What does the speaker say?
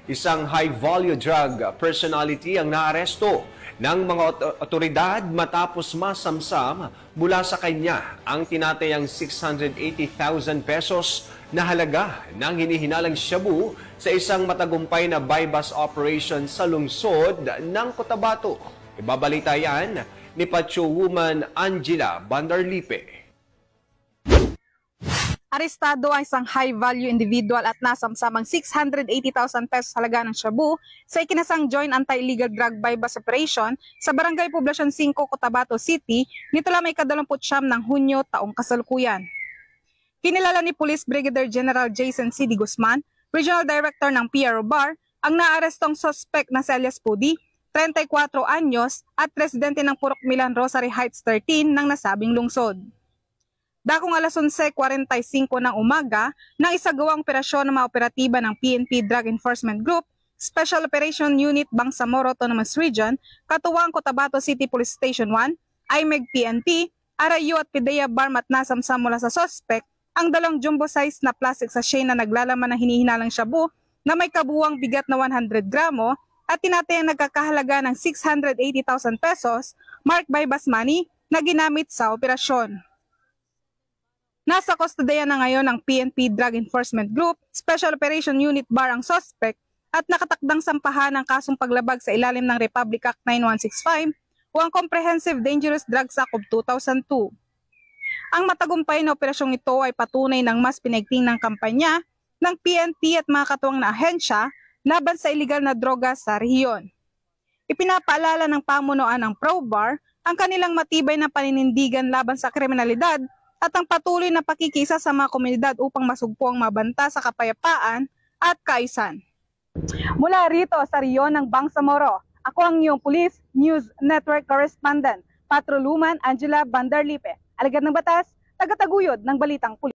Isang high-value drug personality ang naaresto ng mga otoridad matapos masamsam mula sa kanya ang tinatayang 680,000 pesos na halaga ng hinihinalang shabu sa isang matagumpay na buy-bust operation sa lungsod ng Cotabato. Ibabalita yan ni Pacho Woman Angela Bandarlipe. Arestado ang isang high-value individual at nasamsamang 680,000 pesos halaga ng shabu sa ikinasang Joint Anti-Illegal Drug Buy-Bust Operation sa Barangay Poblacion 5, Cotabato City nito lamang ika-29 ng Hunyo taong kasalukuyan. Kinilala ni Police Brigadier General Jason C. D. Guzman, Regional Director ng PRO BAR, ang naarestong suspect na si alias Pudi, 34 anyos at residente ng Purok Milan Rosary Heights 13 ng nasabing lungsod. Dakong alas 11:45 ng umaga, nang isagawang operasyon ng mga operatiba ng PNP Drug Enforcement Group, Special Operation Unit Bangsamoro Autonomous Region, katuwang Cotabato City Police Station 1, IMEG PNP, RIU at PIDEA BARM at nasamsam mula sa suspect ang dalawang jumbo-size na plastic sachet na naglalaman ng hinihinalang shabu na may kabuuang bigat na 100 gramo at tinatayang nagkakahalaga ng 680,000 pesos marked by bus money na ginamit sa operasyon. Nasa kustodiya na ngayon ng PNP Drug Enforcement Group, Special Operation Unit BAR ang suspect at nakatakdang sampahan ng kasong paglabag sa ilalim ng Republic Act 9165 o ang Comprehensive Dangerous Drugs Act of 2002. Ang matagumpay na operasyong ito ay patunay ng mas pinaigting ng kampanya ng PNP at mga katuwang na ahensya laban sa iligal na droga sa rehiyon. Ipinapaalala ng pamunuan ng ProBAR ang kanilang matibay na paninindigan laban sa kriminalidad at ang patuloy na pakikisa sa mga komunidad upang masugpo ang mabanta sa kapayapaan at kaayusan. Mula rito sa rehiyon ng Bangsamoro, ako ang iyong Police News Network Correspondent, Patrol Woman Angela Bandarlipe, alagad ng batas, tagataguyod ng balitang pulis.